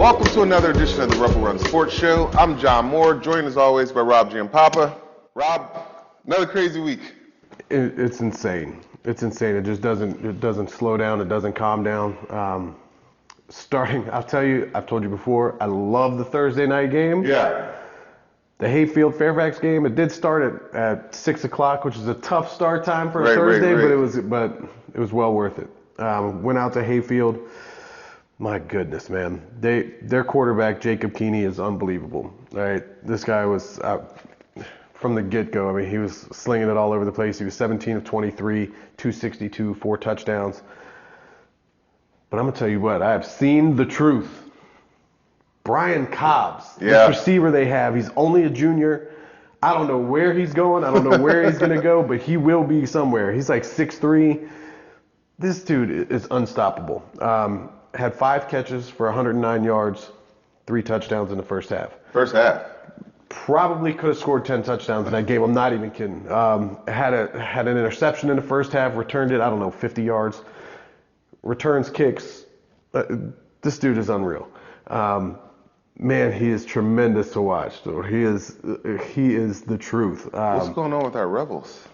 Welcome to another edition of the Rebel Run Sports Show. I'm John Moore, joined as always by Rob Giampapa. Rob, another crazy week. It's insane. It's insane. It just doesn't slow down. It doesn't calm down. I'll tell you, I've told you before, I love the Thursday night game. Yeah. The Hayfield Fairfax game, it did start at 6 o'clock, which is a tough start time for a Thursday, right. but it was well worth it. Went out to Hayfield. My goodness, man. Their quarterback, Jacob Keeney, is unbelievable. All right, this guy was from the get-go. I mean, he was slinging it all over the place. He was 17 of 23, 262, 4 touchdowns. But I'm going to tell you what, I have seen the truth. Brian Cobbs, this receiver they have, he's only a junior. I don't know where he's going. I don't know where he's going to go, but he will be somewhere. He's like 6'3". This dude is unstoppable. Had 5 catches for 109 yards, 3 touchdowns in the first half. First half. Probably could have scored 10 touchdowns in that game. I'm not even kidding. Had an interception in the first half, returned it, 50 yards. Returns kicks. This dude is unreal. Man, he is tremendous to watch. So he is the truth. What's going on with our Rebels?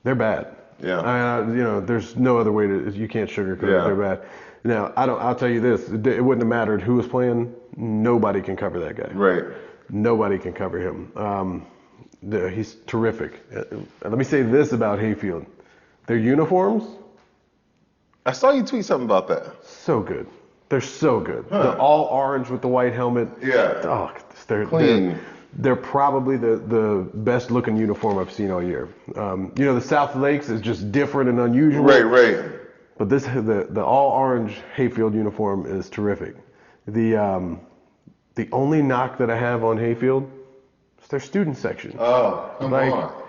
They're bad. Yeah. There's no other way you can't sugarcoat it. They're bad. Now, I'll tell you this. It wouldn't have mattered who was playing. Nobody can cover that guy. Right. Nobody can cover him. He's terrific. Let me say this about Hayfield. Their uniforms. I saw you tweet something about that. So good. They're so good. Huh. They're all orange with the white helmet. Yeah. Oh, they're clean. They're probably the best looking uniform I've seen all year. The South Lakes is just different and unusual. Right. But the all orange Hayfield uniform is terrific. The only knock that I have on Hayfield is their student section. Oh, come on.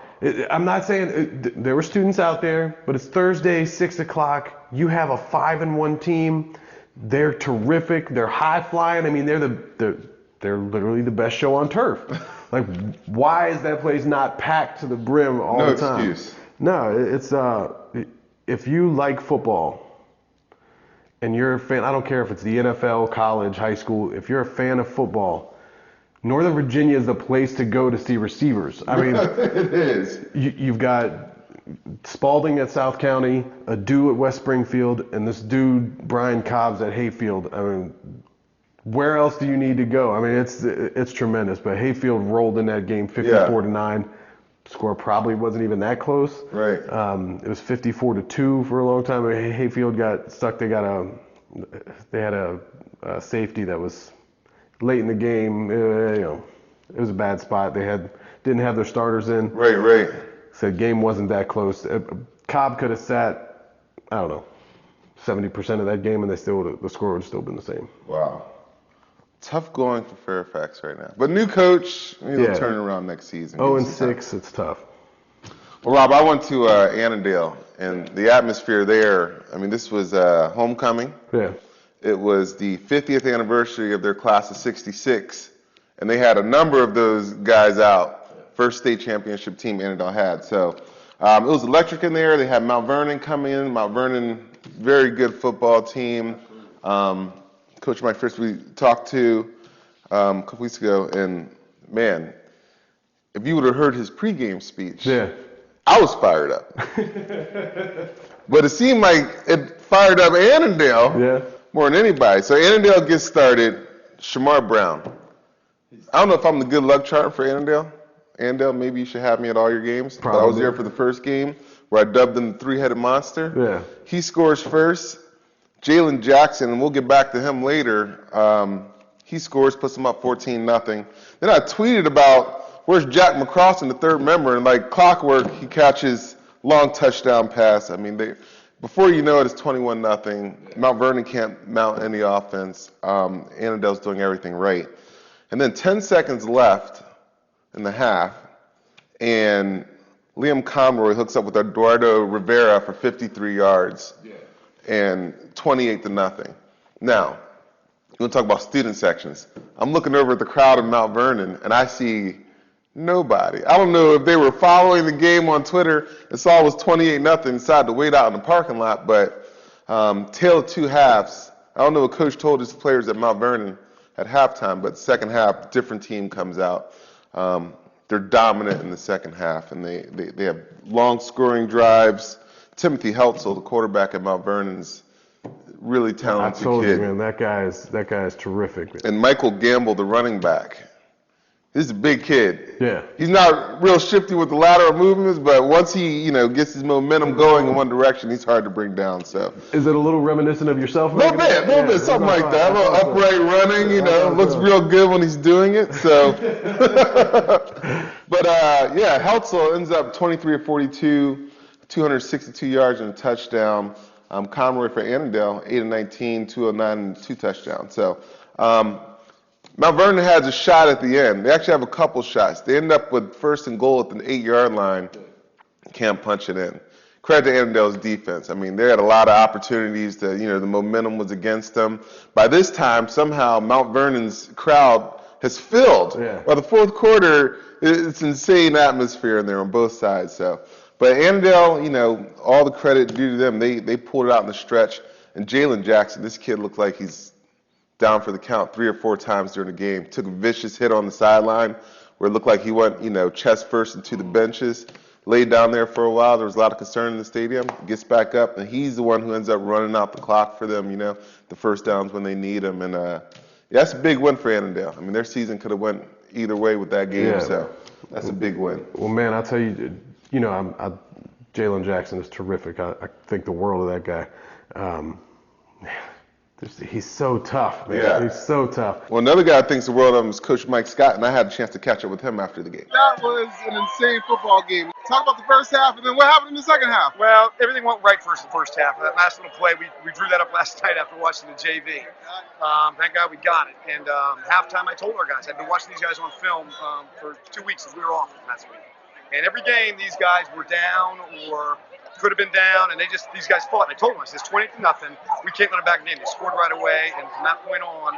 I'm not saying there were students out there, but it's Thursday, 6 o'clock. You have a 5-1 team. They're terrific. They're high flying. I mean, they're literally the best show on turf. Like, why is that place not packed to the brim all the time? No excuse. No, it's if you like football and you're a fan, I don't care if it's the NFL, college, high school. If you're a fan of football, Northern Virginia is the place to go to see receivers. I mean, it is. You've got Spalding at South County, Adu at West Springfield, and this dude Brian Cobbs at Hayfield. I mean, where else do you need to go? I mean, it's tremendous. But Hayfield rolled in that game 54-9. Score probably wasn't even that close. Right. It was 54-2 for a long time. Hayfield got stuck. They had a safety that was late in the game. It was a bad spot. They didn't have their starters in. Right. So the game wasn't that close. Cobb could have sat, 70% of that game, and the score would have still been the same. Wow. Tough going for Fairfax right now. But new coach, he'll turn it around next season. 0-6, it's tough. Well, Rob, I went to Anandale, and the atmosphere there, I mean, this was homecoming. Yeah. It was the 50th anniversary of their class of 66, and they had a number of those guys out. First state championship team Anandale had. So it was electric in there. They had Mount Vernon come in. Mount Vernon, very good football team. Coach Mike Fritz we talked to a couple weeks ago, and man, if you would have heard his pregame speech, I was fired up. But it seemed like it fired up Anandale more than anybody. So Anandale gets started. Shamar Brown. I don't know if I'm the good luck charm for Anandale. Anandale, maybe you should have me at all your games. But I was there for the first game where I dubbed him the three-headed monster. Yeah. He scores first. Jalen Jackson, and we'll get back to him later, he scores, puts him up 14-0. Then I tweeted about where's Jack McCross in the third member, and like clockwork, he catches long touchdown pass. I mean, before you know it, it's 21-0. Mount Vernon can't mount any offense. Annandale's doing everything right. And then 10 seconds left in the half, and Liam Conroy hooks up with Eduardo Rivera for 53 yards. And 28-0. Now, you want to talk about student sections. I'm looking over at the crowd in Mount Vernon, and I see nobody. I don't know if they were following the game on Twitter and saw it was 28-0, decided to wait out in the parking lot, but tale of two halves. I don't know what Coach told his players at Mount Vernon at halftime, but second half, different team comes out. They're dominant in the second half, and they have long scoring drives. Timothy Heltzel, the quarterback at Mount Vernon's really talented I told kid. you, man, that guy is terrific. And Michael Gamble, the running back. This is a big kid. Yeah. He's not real shifty with the lateral movements, but once he, gets his momentum going in one direction, he's hard to bring down. So. Is it a little reminiscent of yourself? A little bit, something like that. A little upright running, looks real good when he's doing it. So. But Heltzel ends up 23 of 42, 262 yards and a touchdown. Conroy for Anandale, 8 of 19, 209 and 2 touchdowns. So. Mount Vernon has a shot at the end. They actually have a couple shots. They end up with first and goal at the 8-yard line. Can't punch it in. Credit to Annandale's defense. I mean, they had a lot of opportunities to, the momentum was against them. By this time, somehow Mount Vernon's crowd has filled. Yeah. By the fourth quarter, it's insane atmosphere in there on both sides. So, but Annandale, all the credit due to them. They pulled it out in the stretch. And Jalen Jackson, this kid looked like he's down for the count 3 or 4 times during the game. Took a vicious hit on the sideline where it looked like he went, chest first into the benches. Laid down there for a while. There was a lot of concern in the stadium. Gets back up, and he's the one who ends up running out the clock for them, the first downs when they need him. And that's a big win for Annandale. I mean, their season could have went either way with that game, so that's a big win. Well, man, I'll tell you, Jalen Jackson is terrific. I think the world of that guy. He's so tough, man. Yeah. He's so tough. Well, another guy I think the world of him is Coach Mike Scott, and I had a chance to catch up with him after the game. That was an insane football game. Talk about the first half, and then what happened in the second half? Well, everything went right for us in the first half. That last little play, we drew that up last night after watching the JV. Thank God we got it. And halftime, I told our guys, I've been watching these guys on film for 2 weeks as we were off last week. And every game, these guys were down or could have been down, and these guys fought. And I told them, I said, it's 20-0. We can't let them back in the game. They scored right away, and from that point on,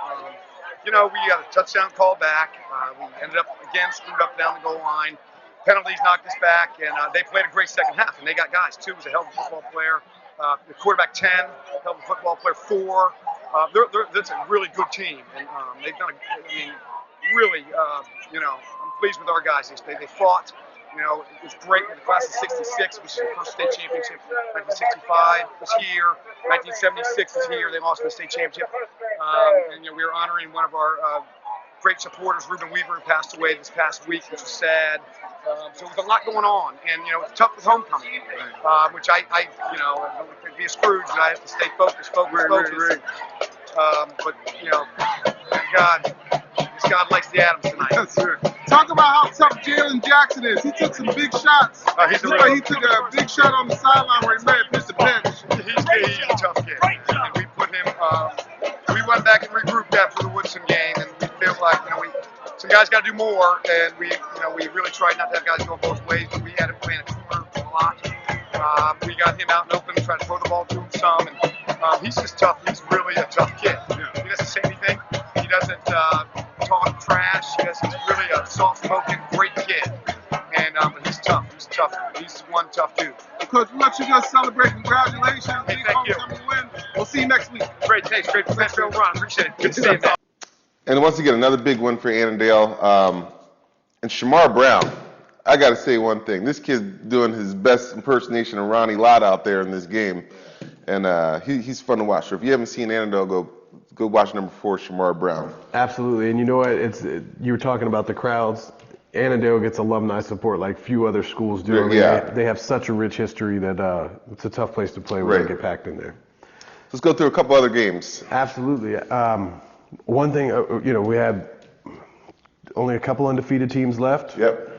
we got a touchdown call back. We ended up, again, screwed up down the goal line. Penalties knocked us back, and they played a great second half, and they got guys. 2 was a hell of a football player. The quarterback 10, hell of a football player 4. That's a really good team, and they've done really, I'm pleased with our guys. They fought. It was great with the class of 66, which is the first state championship. 1965 was here. 1976 was here. They lost the state championship. And we were honoring one of our great supporters, Reuben Weaver, who passed away this past week, which was sad. So there's a lot going on, and it's tough with homecoming, which I could be a Scrooge, and I have to stay focused. But God likes the Adams tonight. That's right. Talk about how tough Jalen Jackson is. He took some big shots. He took a big shot on the sideline where he may have missed a pitch. He's a tough kid, and we put him. We went back and regrouped after the Woodson game, and we feel like some guys got to do more, and we really tried not to have guys go both ways, but we had him playing a corner a lot. We got him out and open, tried to throw the ball to him some, and he's just tough. He's really a tough kid. He doesn't say anything. He doesn't talk trash. He's really a soft-spoken, great kid. And but he's tough. He's one tough dude. Coach, we'll let you guys celebrate. Congratulations. Hey, thank you. Win. We'll see you next week. Great. Thanks. Great professional run. Appreciate it. Good to see you, man. And once again, another big win for Annandale. And Shamar Brown, I got to say one thing. This kid's doing his best impersonation of Ronnie Lott out there in this game. And he's fun to watch. So if you haven't seen Annandale, go watch number 4, Shamar Brown. Absolutely. And you know what? You were talking about the crowds. Annandale gets alumni support like few other schools do. I mean, they have such a rich history that it's a tough place to play when they get packed in there. Let's go through a couple other games. Absolutely. One thing, we had only a couple undefeated teams left. Yep.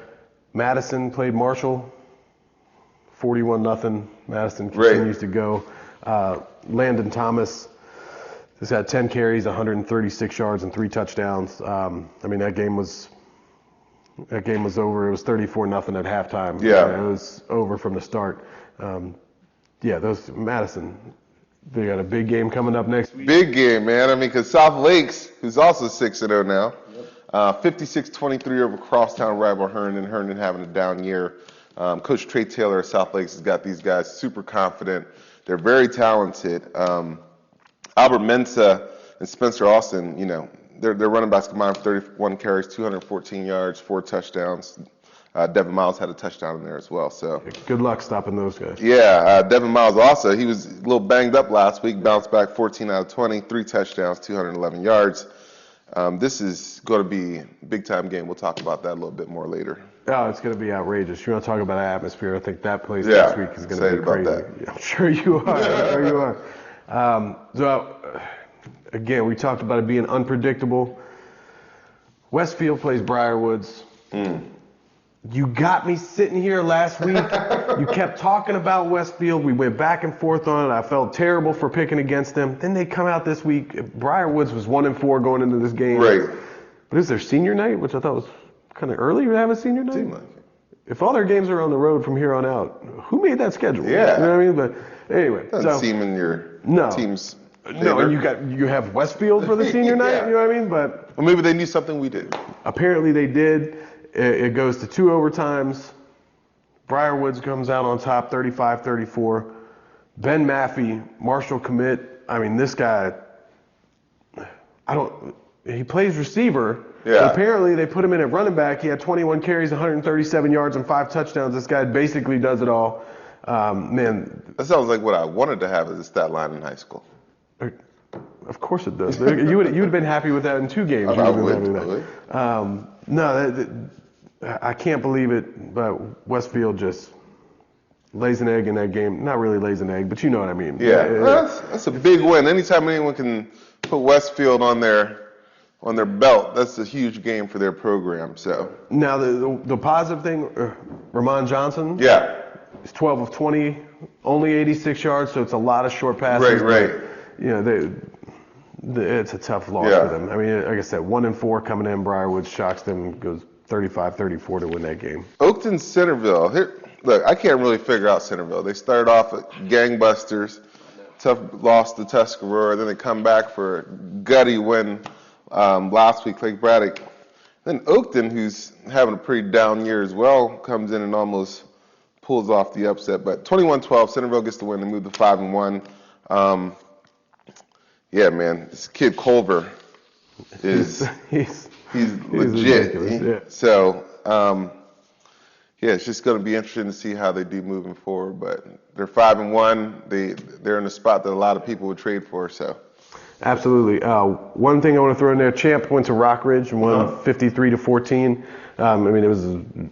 Madison played Marshall, 41-0. Madison continues to go. Landon Thomas has had 10 carries, 136 yards, and 3 touchdowns. That game was over. It was 34-0 at halftime. Yeah. It was over from the start. Those Madison, they got a big game coming up next week. Big game, man. Because South Lakes, who's also 6-0 now, 56-23 over crosstown rival Herndon. Herndon having a down year. Coach Trey Taylor of South Lakes has got these guys super confident. They're very talented. Albert Mensah and Spencer Austin, their running backs combined for 31 carries, 214 yards, 4 touchdowns. Devin Miles had a touchdown in there as well. So Good luck stopping those guys. yeah, Devin Miles also, he was a little banged up last week, bounced back 14 out of 20, 3 touchdowns, 211 yards. This is going to be a big-time game. We'll talk about that a little bit more later. Oh, it's going to be outrageous. You want to talk about atmosphere? I think that place next week is going to be crazy. That. I'm sure you are. I'm sure you are. So, again, we talked about it being unpredictable. Westfield plays Briarwoods. You got me sitting here last week. You kept talking about Westfield. We went back and forth on it. I felt terrible for picking against them. Then they come out this week. Briarwoods was 1-4 going into this game. Right. But is their senior night, which I thought was kind of early to have a senior night? Seemed like it. If all their games are on the road from here on out, who made that schedule? Yeah. You know what I mean? But anyway. Doesn't seem in your team's No, and you have Westfield for the senior night, Yeah. you know what I mean? But Well, maybe they knew something we did. apparently they did. It goes to 2 overtimes. Briarwoods comes out on top, 35-34. Ben Maffey, Marshall commit. I mean, this guy, he plays receiver. Yeah. But apparently they put him in at running back. He had 21 carries, 137 yards, and 5 touchdowns. This guy basically does it all. Man. That sounds like what I wanted to have as a stat line in high school. Of course it does. You would have been happy with that in 2 games. I would. No, I can't believe it, but Westfield just lays an egg in that game. Not really lays an egg, but you know what I mean. Yeah, that's a big win. Anytime anyone can put Westfield on their belt, that's a huge game for their program. So now the positive thing, Ramon Johnson. Yeah. He's 12 of 20, only 86 yards, so it's a lot of short passes. Right. It's a tough loss for them. I mean, like I said, 1-4 coming in. Briarwood shocks them, goes 35-34 to win that game. Oakton Centerville. Look, I can't really figure out Centerville. They started off at gangbusters, tough loss to Tuscarora, then they come back for a gutty win last week, Lake Braddock. Then Oakton, who's having a pretty down year as well, comes in and almost pulls off the upset. But 21-12, Centerville gets the win and move to 5-1. Yeah, man, this kid Culver is he's legit. So, it's just going to be interesting to see how they do moving forward. But they're 5-1. They're in a spot that a lot of people would trade for. So, absolutely. One thing I want to throw in there: Champ went to Rockridge and won 53-14. I mean,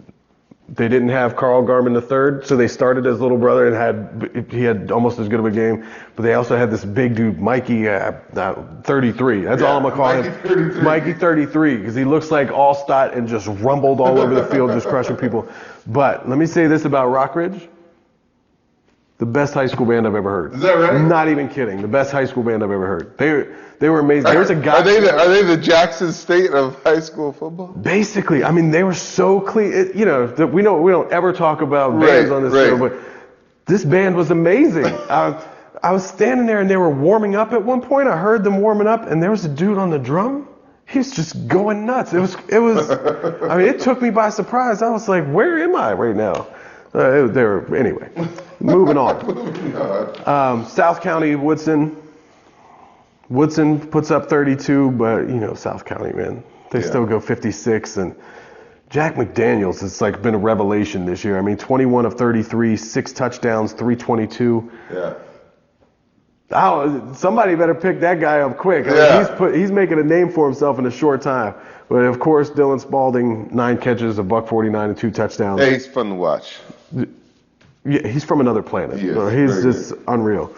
they didn't have Carl Garman III, so they started his little brother and he had almost as good of a game. But they also had this big dude, Mikey 33. That's all I'm gonna call him, Mikey 33, because he looks like Allstott and just rumbled all over the field, just crushing people. But let me say this about Rockridge: the best high school band I've ever heard. Is that right? Not even kidding. The best high school band I've ever heard. They were amazing. There was a guy. Are they the Jackson State of high school football? Basically, I mean, they were so clean. We don't ever talk about bands on this show, but this band was amazing. I was standing there and they were warming up at one point. I heard them warming up, and there was a dude on the drum. He's just going nuts. It was. I mean, it took me by surprise. I was like, where am I right now? Anyway, moving on. South County, Woodson puts up 32, but South County, man, they still go 56. And Jack McDaniels has been a revelation this year. I mean, 21 of 33, 6 touchdowns, 322. Yeah. Somebody better pick that guy up quick. I mean, he's making a name for himself in a short time. But of course, Dylan Spalding, 9 catches, $149 and 2 touchdowns. Hey, he's fun to watch. Yeah, he's from another planet. He is. He's just unreal.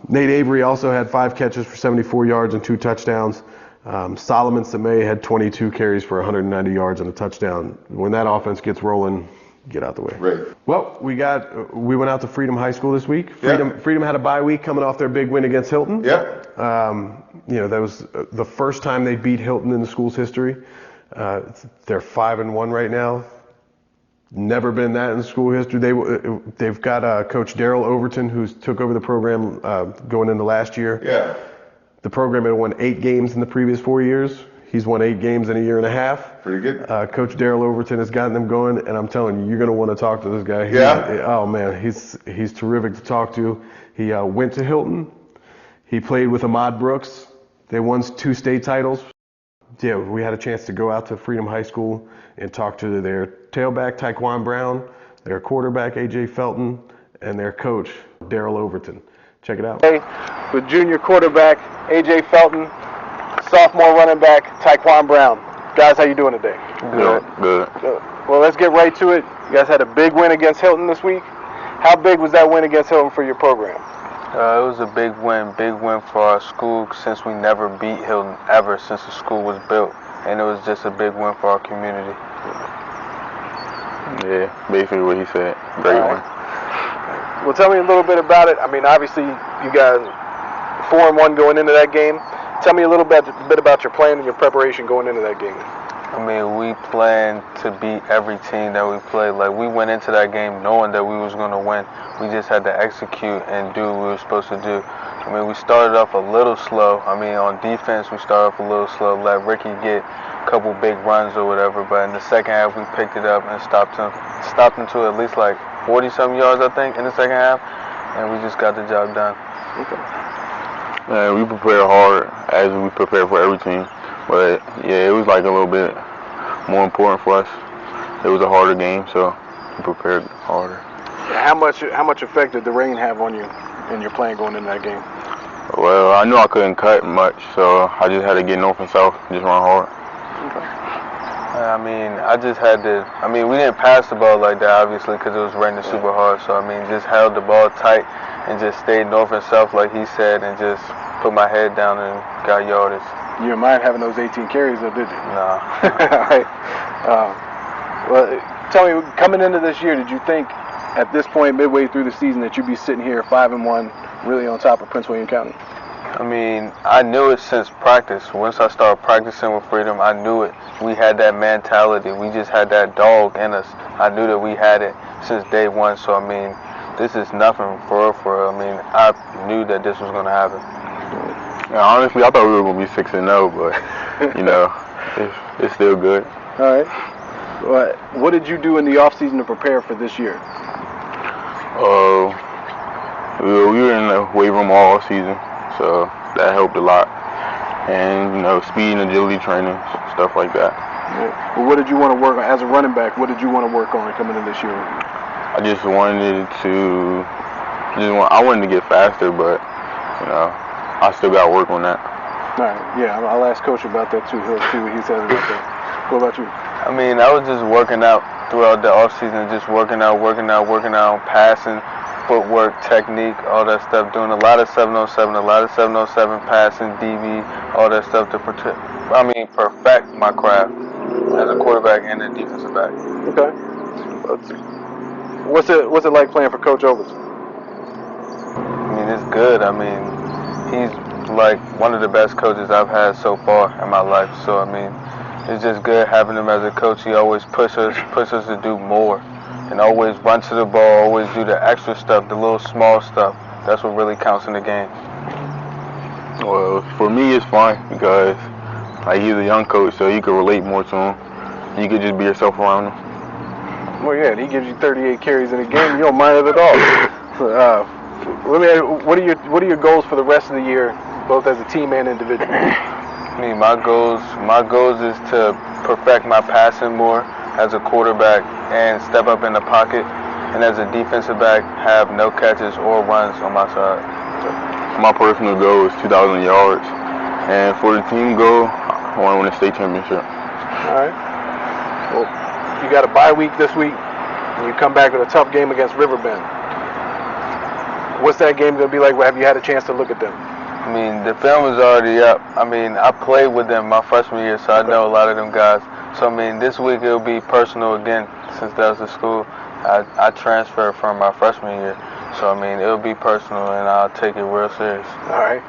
Nate Avery also had 5 catches for 74 yards and 2 touchdowns. Solomon Samay had 22 carries for 190 yards and a touchdown. When that offense gets rolling, get out the way. Right. Well, we went out to Freedom High School this week. Freedom had a bye week coming off their big win against Hilton. Yep. That was the first time they beat Hilton in the school's history. They're 5-1 right now. Never been that in school history. They've got Coach Daryl Overton, who's took over the program going into last year. Yeah. The program had won 8 games in the previous 4 years. He's won 8 games in a year and a half. Pretty good. Coach Daryl Overton has gotten them going, and I'm telling you, you're going to want to talk to this guy. Oh man, he's terrific to talk to. He went to Hilton. He played with Ahmad Brooks. They won 2 state titles. Yeah, we had a chance to go out to Freedom High School and talk to their tailback, Taekwon Brown, their quarterback, A.J. Felton, and their coach, Daryl Overton. Check it out. Hey, with junior quarterback, A.J. Felton, sophomore running back, Taekwon Brown. Guys, how you doing today? Good. Good. Well, let's get right to it. You guys had a big win against Hilton this week. How big was that win against Hilton for your program? It was a big win for our school since we never beat Hilton ever since the school was built. And it was just a big win for our community. Yeah, basically what he said. Great win. Well, tell me a little bit about it. I mean, obviously, you guys 4-1 going into that game. Tell me a little bit about your plan and your preparation going into that game. I mean, we planned to beat every team that we played. Like, we went into that game knowing that we was going to win. We just had to execute and do what we were supposed to do. I mean, we started off a little slow. I mean, on defense, we started off a little slow, let Ricky get a couple big runs or whatever. But in the second half, we picked it up and stopped him to at least like 40-some yards, I think, in the second half. And we just got the job done. Okay. Man, we prepared hard as we prepare for every team. But, yeah, it was like a little bit more important for us. It was a harder game, so we prepared harder. How much effect did the rain have on you in your plan going into that game? Well, I knew I couldn't cut much, so I just had to get north and south, just run hard. Okay. I mean, we didn't pass the ball like that, obviously, because it was raining super hard. So, I mean, just held the ball tight and just stayed north and south, like he said, and just put my head down and got yardage. You didn't mind having those 18 carries, though, did you? No. All right. Well, tell me, coming into this year, did you think at this point, midway through the season, that you'd be sitting here 5-1, really on top of Prince William County? I mean, I knew it since practice. Once I started practicing with Freedom, I knew it. We had that mentality. We just had that dog in us. I knew that we had it since day one. So, I mean, this is nothing for real. I mean, I knew that this was going to happen. Yeah, honestly, I thought we were going to be 6-0, but, you know, it's still good. All right. Well, what did you do in the offseason to prepare for this year? We were in the weight room all season, so that helped a lot. And, you know, speed and agility training, stuff like that. Well, what did you want to work on as a running back? What did you want to work on coming in this year? I just wanted to get faster, but, you know, I still got to work on that. All right, yeah, I'll ask Coach about that too. He'll see what he says about that. What about you? I mean, I was just working out throughout the offseason, just working out, passing, footwork, technique, all that stuff, doing a lot of 707, passing, DB, all that stuff to perfect my craft as a quarterback and a defensive back. Okay. What's it like playing for Coach Overton? I mean, it's good. I mean, he's like one of the best coaches I've had so far in my life. So, I mean, it's just good having him as a coach. He always pushes us to do more and always run to the ball, always do the extra stuff, the little small stuff. That's what really counts in the game. Well, for me, it's fine because like he's a young coach, so you can relate more to him. You could just be yourself around him. Well, yeah, and he gives you 38 carries in a game. You don't mind it at all. Let me ask, what are your goals for the rest of the year, both as a team and individually? I mean, my goals is to perfect my passing more as a quarterback and step up in the pocket, and as a defensive back, have no catches or runs on my side. My personal goal is 2,000 yards, and for the team goal, I want to win a state championship. All right. Well, you got a bye week this week, and you come back with a tough game against Riverbend. What's that game going to be like? Have you had a chance to look at them? I mean, the film is already up. I mean, I played with them my freshman year, so I know a lot of them guys. So, I mean, this week it'll be personal again, since that was the school. I transferred from my freshman year. So, I mean, it'll be personal, and I'll take it real serious. All right.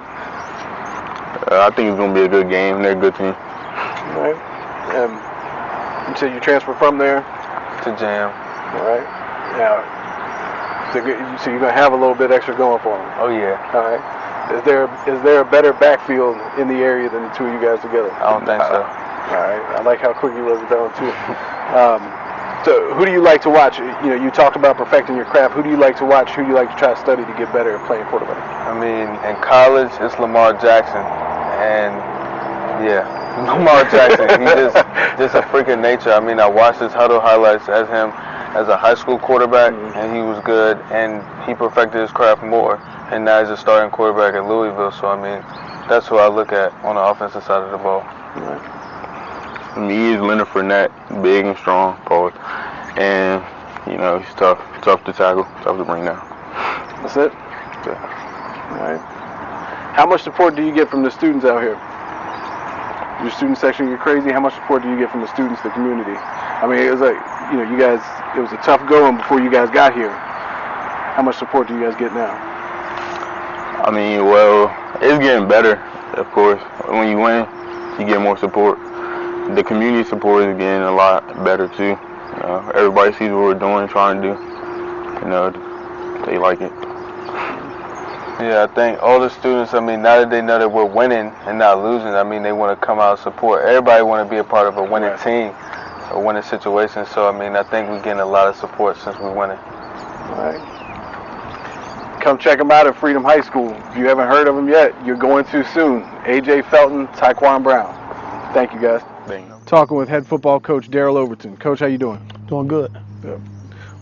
I think it's going to be a good game. They're a good team. All right. You said you transferred from there? To Jam. All right. Now, so you're going to have a little bit extra going for them? Oh, yeah. All right. Is there a better backfield in the area than the two of you guys together? I don't think so. All right. I like how quick you wrote it down, too. So who do you like to watch? You talked about perfecting your craft. Who do you like to watch? Who do you like to try to study to get better at playing quarterback? I mean, in college, it's Lamar Jackson, and yeah, Lamar Jackson. He's just a freak of nature. I mean, I watched his huddle highlights as him as a high school quarterback, and he was good, and he perfected his craft more, and now he's a starting quarterback at Louisville. So I mean, that's who I look at on the offensive side of the ball. For me, is Leonard Fournette, big and strong, forward, and he's tough to tackle, tough to bring down. That's it. Yeah. All right. How much support do you get from the students out here? Your student section get crazy. How much support do you get from the students, the community? I mean, it was like, you guys, it was a tough going before you guys got here. How much support do you guys get now? I mean, well, it's getting better, of course. When you win, you get more support. The community support is getting a lot better too. Everybody sees what we're doing, trying to do. They like it. Yeah, I think all the students, I mean, now that they know that we're winning and not losing, I mean, they want to come out and support. Everybody want to be a part of a winning team, a winning situation. So, I mean, I think we're getting a lot of support since we're winning. All right. Come check them out at Freedom High School. If you haven't heard of them yet, you're going to soon. A.J. Felton, Tyquan Brown. Thank you, guys. Talking with head football coach Daryl Overton. Coach, how you doing? Doing good. Good.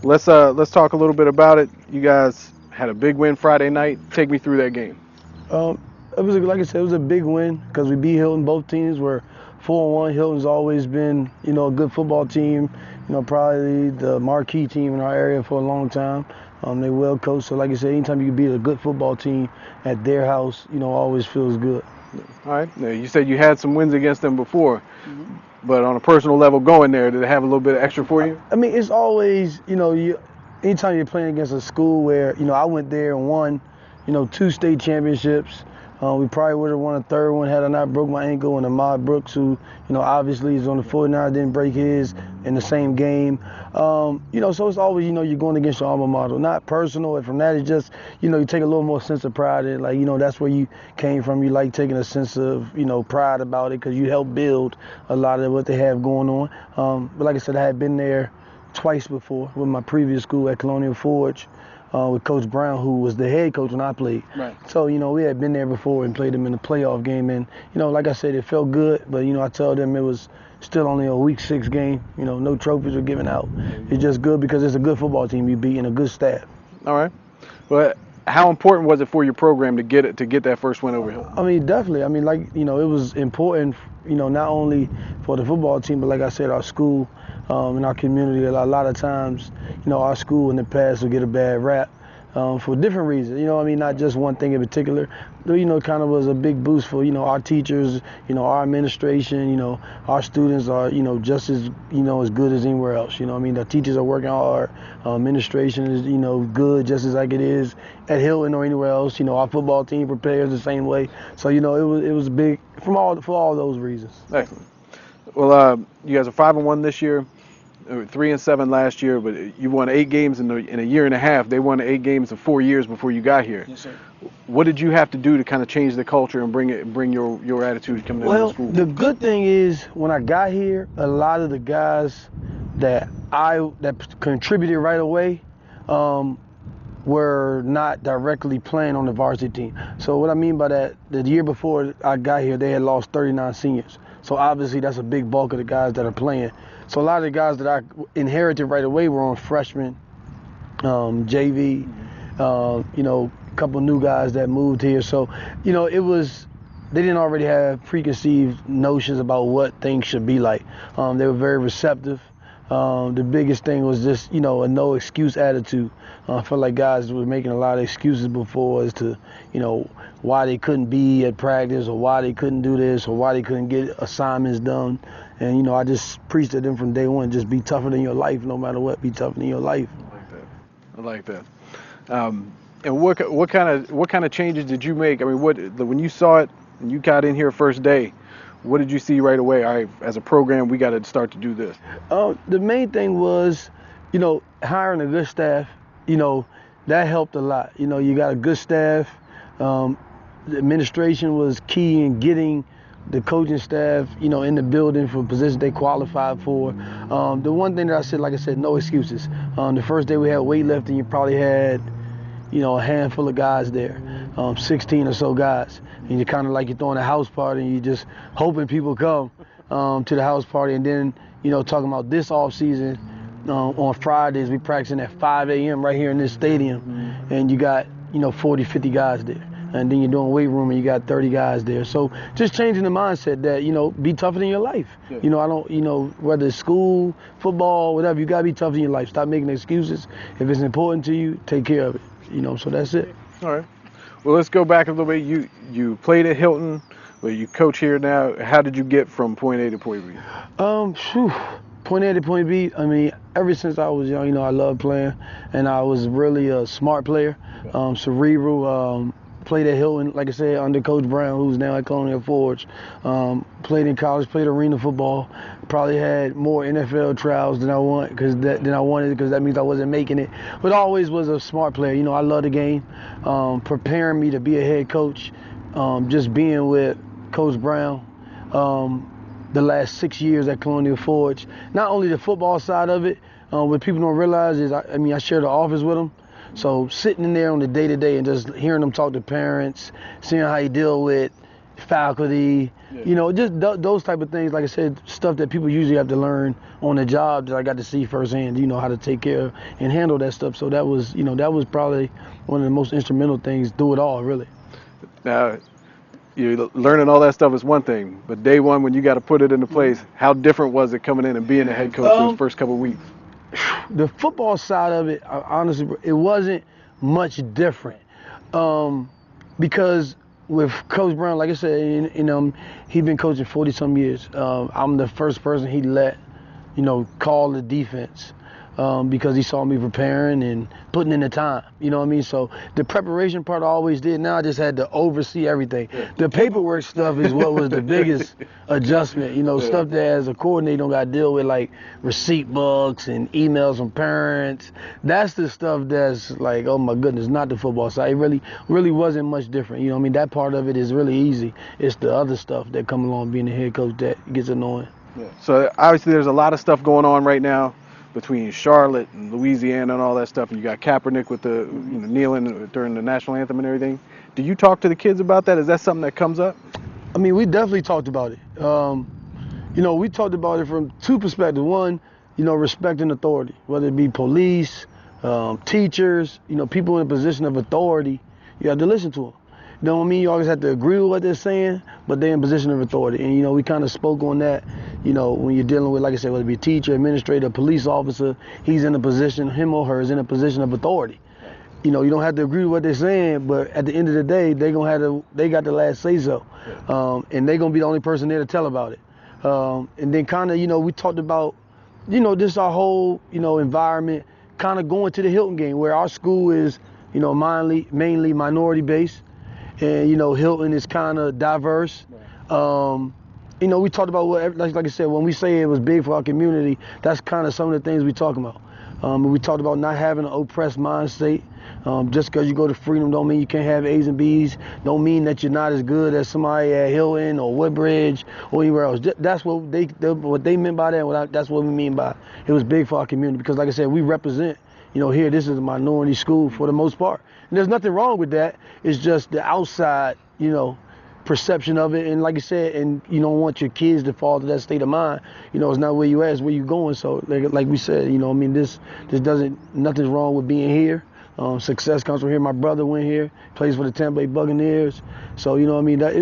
Let's talk a little bit about it. You guys had a big win Friday night. Take me through that game. It was, like I said, it was a big win because we beat Hilton. Both teams were 4-1. Hilton's always been, a good football team. Probably the marquee team in our area for a long time. They well coached. So, like I said, anytime you can beat a good football team at their house, always feels good. All right. Now, you said you had some wins against them before, but on a personal level, going there, did it have a little bit of extra for you? I mean, it's always, anytime you're playing against a school where, I went there and won, 2 state championships. We probably would have won a third one had I not broke my ankle. And Ahmad Brooks, who, obviously is on the 49, didn't break his in the same game. So it's always, you're going against your alma mater. Not personal, and from that it's just, you take a little more sense of pride in, like, that's where you came from. You like taking a sense of, pride about it because you helped build a lot of what they have going on. But like I said, I had been there twice before with my previous school at Colonial Forge. With Coach Brown, who was the head coach when I played. Right. So, we had been there before and played them in the playoff game. And, like I said, it felt good. But, I told them it was still only a week 6 game. No trophies were given out. It's just good because it's a good football team you beat and a good staff. All right. But how important was it for your program to get that first win over Hilton? I mean, definitely. I mean, it was important, not only for the football team, but like I said, our school. In our community, a lot of times, our school in the past will get a bad rap for different reasons. Not just one thing in particular. It kind of was a big boost for, our teachers, our administration, our students are, just as, as good as anywhere else. The teachers are working hard. Administration is, good just as like it is at Hilton or anywhere else. Our football team prepares the same way. So, it was big for all those reasons. Excellent. Well, you guys are 5-1 this year. 3-7 last year, but you won 8 games in a year and a half. They won 8 games in 4 years before you got here. Yes, sir. What did you have to do to kind of change the culture and bring your attitude coming into the school? Well, the good thing is when I got here, a lot of the guys that contributed right away were not directly playing on the varsity team. So what I mean by that, the year before I got here, they had lost 39 seniors. So obviously that's a big bulk of the guys that are playing. So a lot of the guys that I inherited right away were on freshman, JV, a couple new guys that moved here. So, they didn't already have preconceived notions about what things should be like. They were very receptive. The biggest thing was just, a no excuse attitude. I felt like guys were making a lot of excuses before as to, why they couldn't be at practice or why they couldn't do this or why they couldn't get assignments done. And, I just preached to them from day one, just be tougher than your life, no matter what, be tougher than your life. I like that. And what kind of changes did you make? I mean, when you saw it and you got in here first day, what did you see right away? All right, as a program, we got to start to do this. The main thing was, hiring a good staff. That helped a lot. You got a good staff. The administration was key in getting the coaching staff, in the building for positions they qualified for. The one thing that I said, like I said, no excuses. The first day we had weightlifting, you probably had, a handful of guys there, 16 or so guys. And you're kind of like you're throwing a house party and you're just hoping people come to the house party. And then, talking about this off season, on Fridays, we practicing at 5 a.m. right here in this stadium. And you got, 40, 50 guys there. And then you're doing weight room and you got 30 guys there. So just changing the mindset that, be tougher than your life. Yeah. I don't, whether it's school, football, whatever, you got to be tougher than your life. Stop making excuses. If it's important to you, take care of it. So that's it. All right. Well, let's go back a little bit. You played at Hilton, but you coach here now. How did you get from point A to point B? Point A to point B, ever since I was young, I loved playing, and I was really a smart player, cerebral. Played at Hilton, like I said, under Coach Brown, who's now at Colonial Forge. Played in college, played arena football. Probably had more NFL trials than I wanted because that means I wasn't making it. But always was a smart player. I love the game. Preparing me to be a head coach, just being with Coach Brown. The last 6 years at Colonial Forge. Not only the football side of it, what people don't realize is, I share the office with them. So sitting in there on the day-to-day and just hearing them talk to parents, seeing how you deal with faculty, just those type of things, like I said, stuff that people usually have to learn on the job that I got to see firsthand, how to take care and handle that stuff. So that was, that was probably one of the most instrumental things through it all, really. Now, learning all that stuff is one thing, but day one when you got to put it into place, how different was it coming in and being a head coach for the first couple of weeks? The football side of it, honestly, it wasn't much different because with Coach Brown, like I said, he'd been coaching 40-some years. I'm the first person he let, call the defense. Because he saw me preparing and putting in the time, So the preparation part I always did. Now I just had to oversee everything. The paperwork stuff is what was the biggest adjustment, stuff that as a coordinator you don't got to deal with, like receipt books and emails from parents. That's the stuff that's like, oh my goodness, not the football side. It really wasn't much different. That part of it is really easy. It's the other stuff that come along being a head coach that gets annoying. Yeah. So obviously there's a lot of stuff going on right now between Charlotte and Louisiana and all that stuff, and you got Kaepernick with the kneeling during the national anthem and everything. Do you talk to the kids about that? Is that something that comes up? We definitely talked about it. We talked about it from two perspectives. One, respecting authority, whether it be police, teachers, people in a position of authority. You have to listen to them. You always have to agree with what they're saying, but they're in position of authority. And, we kind of spoke on that, when you're dealing with, like I said, whether it be a teacher, administrator, police officer, he's in a position, him or her is in a position of authority. You don't have to agree with what they're saying, but at the end of the day, they got the last say so. And they're going to be the only person there to tell about it. And then kind of, we talked about, just our whole, environment, kind of going to the Hilton game where our school is, mainly minority based. And, Hilton is kind of diverse. We talked about like I said, when we say it was big for our community, that's kind of some of the things we talk about. We talked about not having an oppressed mind state. Just because you go to Freedom don't mean you can't have A's and B's. Don't mean that you're not as good as somebody at Hilton or Woodbridge or anywhere else. That's what they meant by that. That's what we mean by it was big for our community. Because like I said, we represent, here this is a minority school for the most part. And there's nothing wrong with that. It's just the outside, perception of it. And like I said, and you don't want your kids to fall to that state of mind. It's not where you at, it's where you going. So like we said, this doesn't, nothing's wrong with being here. Success comes from here. My brother went here, plays for the Tampa Bay Buccaneers. So,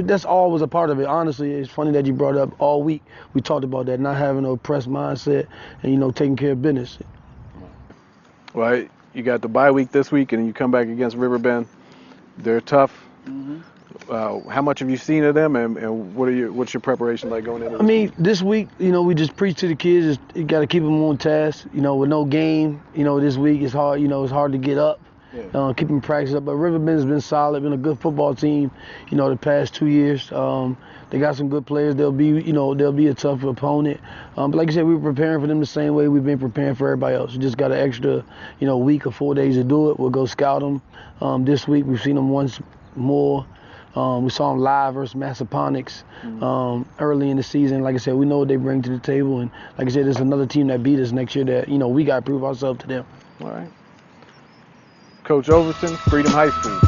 that's always a part of it. Honestly, it's funny that you brought it up all week. We talked about that, not having an oppressed mindset and, taking care of business. Well, you got the bye week this week, and you come back against Riverbend. They're tough. Mm-hmm. How much have you seen of them, and what's your preparation like going into this week, we just preach to the kids. You got to keep them on task. With no game, this week it's hard. It's hard to get up. Yeah. Keep them practice up. But Riverbend's been solid, been a good football team, the past 2 years. They got some good players. They'll be a tough opponent. But like I said, we were preparing for them the same way we've been preparing for everybody else. We just got an extra, week or 4 days to do it. We'll go scout them. This week we've seen them once more. We saw them live versus Massaponics early in the season. Like I said, we know what they bring to the table, and like I said, there's another team that beat us next year that we got to prove ourselves to them. All right. Coach Overton, Freedom High School.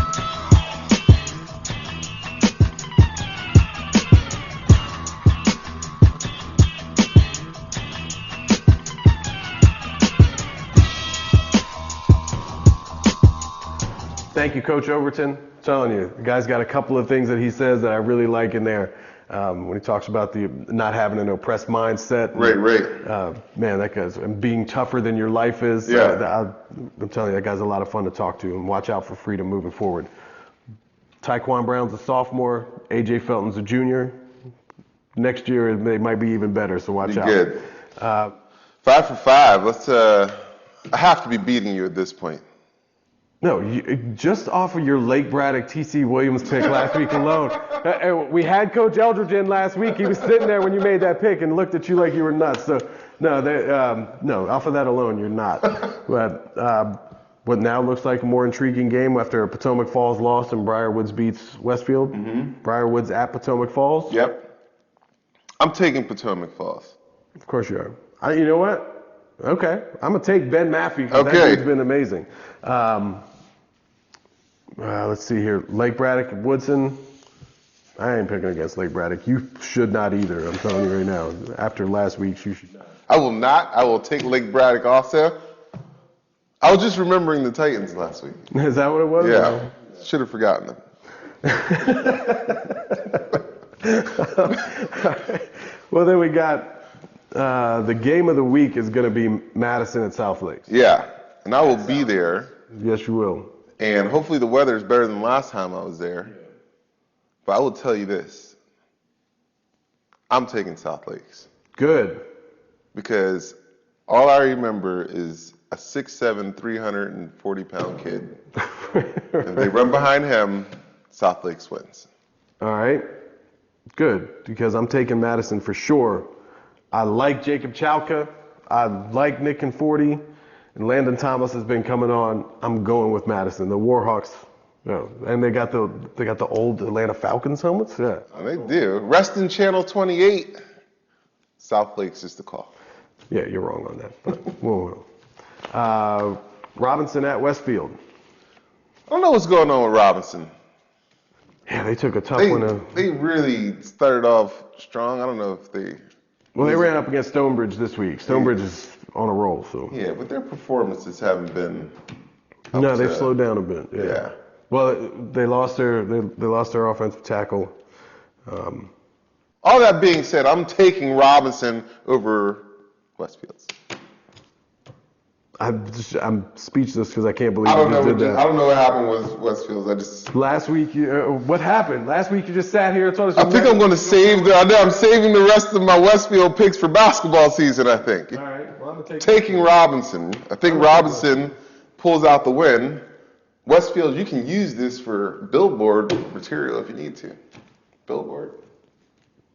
Thank you, Coach Overton. I'm telling you, the guy's got a couple of things that he says that I really like in there. When he talks about the not having an oppressed mindset. Right. Man, that guy's and being tougher than your life is. Yeah. I'm telling you, that guy's a lot of fun to talk to, and watch out for Freedom moving forward. Taekwon Brown's a sophomore. AJ Felton's a junior. Next year, they might be even better, so watch out. Good. 5 for 5. Let's. I have to be beating you at this point. No, just off of your Lake Braddock T.C. Williams pick last week alone. We had Coach Eldridge in last week. He was sitting there when you made that pick and looked at you like you were nuts. So, no, off of that alone, you're not. But what now looks like a more intriguing game after Potomac Falls lost and Briarwoods beats Westfield. Mm-hmm. Briarwoods at Potomac Falls. Yep. I'm taking Potomac Falls. Of course you are. You know what? Okay. I'm going to take Ben Maffey because that dude's been amazing. Let's see here. Lake Braddock, Woodson. I ain't picking against Lake Braddock. You should not either. I'm telling you right now. After last week's, you should not. I will not. I will take Lake Braddock also. I was just remembering the Titans last week. Is that what it was? Yeah. Should have forgotten them. Well, then we got the game of the week is going to be Madison at South Lakes. Yeah. And I will be there. Yes, you will. And hopefully the weather is better than last time I was there. But I will tell you this. I'm taking South Lakes. Good. Because all I remember is a 6'7", 340-pound kid. If they run behind him, South Lakes wins. All right. Good. Because I'm taking Madison for sure. I like Jacob Chowka. I like Nick Conforti. And Landon Thomas has been coming on. I'm going with Madison. The Warhawks, and they got the old Atlanta Falcons helmets. Yeah, they do. Rest in Channel 28. South Lakes is the call. Yeah, you're wrong on that. But whoa. Robinson at Westfield. I don't know what's going on with Robinson. Yeah, they took a tough one. They really started off strong. I don't know if they. Well, they ran up against Stonebridge this week. Stonebridge is on a roll, so. Yeah, but their performances haven't been. No, they've slowed down a bit. Yeah. Well, they lost their offensive tackle. All that being said, I'm taking Robinson over Westfield's. I'm speechless because I can't believe you did that. I don't know what happened with Westfield's. Last week, what happened? Last week you just sat here and told us. I think I'm going to save. I'm saving the rest of my Westfield picks for basketball season. I think. All right. Well, I'm taking Robinson. I think Robinson pulls out the win. Westfield, you can use this for billboard material if you need to. Billboard.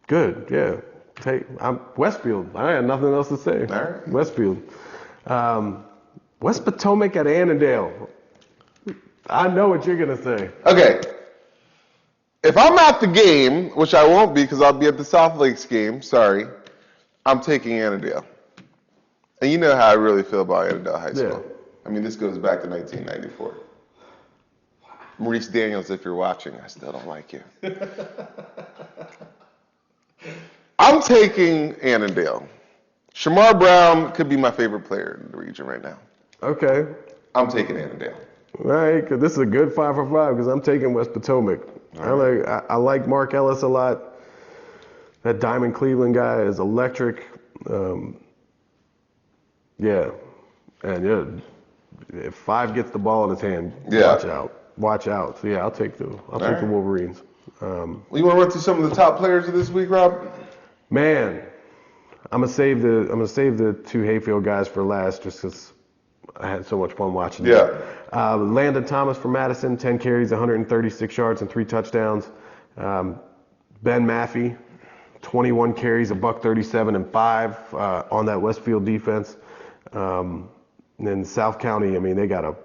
Good. Yeah. I'm Westfield. I had nothing else to say. All right. Westfield. West Potomac at Anandale. I know what you're going to say. Okay. If I'm at the game, which I won't be because I'll be at the South Lakes game, sorry, I'm taking Anandale. And you know how I really feel about Anandale High School. Yeah. I mean, this goes back to 1994. Maurice Daniels, if you're watching, I still don't like you. I'm taking Annandale. Shamar Brown could be my favorite player in the region right now. Okay. I'm taking Annandale. All right, because this is a good 5 for 5 because I'm taking West Potomac. Right. I like Mark Ellis a lot. That Diamond Cleveland guy is electric. Yeah. And if 5 gets the ball in his hand, watch out. So I'll take the Wolverines. You want to run through some of the top players of this week, Rob? Man, I'm gonna save the 2 Hayfield guys for last just because I had so much fun watching them. Landon Thomas from Madison, 10 carries, 136 yards, and 3 touchdowns. Ben Maffey, 21 carries, $137 and 5 on that Westfield defense. And then South County, I mean, they got a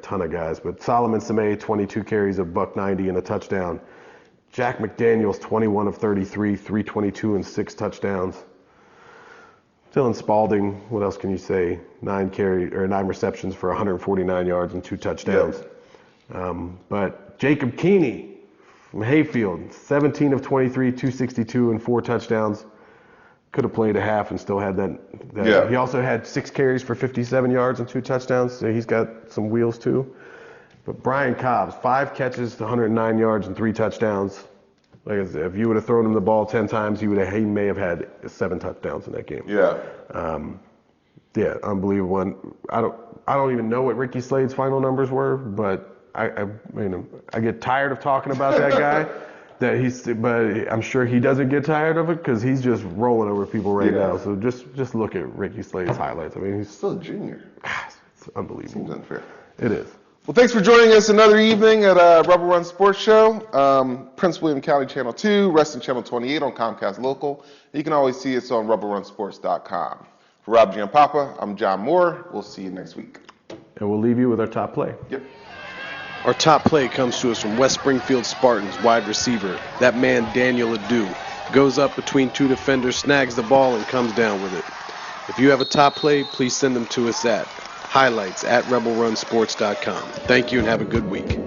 ton of guys, but Solomon Samay, 22 carries, $190 and a touchdown. Jack McDaniels, 21 of 33, 322 and 6 touchdowns. Dylan Spalding, what else can you say? 9 receptions for 149 yards and 2 touchdowns. Yeah. But Jacob Keeney from Hayfield, 17 of 23, 262 and 4 touchdowns. Could have played a half and still had that. Yeah. He also had 6 carries for 57 yards and 2 touchdowns, so he's got some wheels too. But Brian Cobbs, 5 catches, 109 yards and 3 touchdowns. Like I said, if you would have thrown him the ball 10 times, he may have had 7 touchdowns in that game. Yeah. Yeah, unbelievable. And I don't even know what Ricky Slade's final numbers were, but I get tired of talking about that guy. But I'm sure he doesn't get tired of it because he's just rolling over people right now. So just look at Ricky Slade's highlights. I mean, he's Still a junior. it's unbelievable. Seems unfair. It is. Well, thanks for joining us another evening at Rubber Run Sports Show. Prince William County Channel 2, Wrestling Channel 28 on Comcast Local. You can always see us on rubberrunsports.com. For Rob Giampapa, I'm John Moore. We'll see you next week. And we'll leave you with our top play. Yep. Our top play comes to us from West Springfield Spartans wide receiver. That man, Daniel Adu, goes up between 2 defenders, snags the ball, and comes down with it. If you have a top play, please send them to us at highlights@rebelrunsports.com. Thank you and have a good week.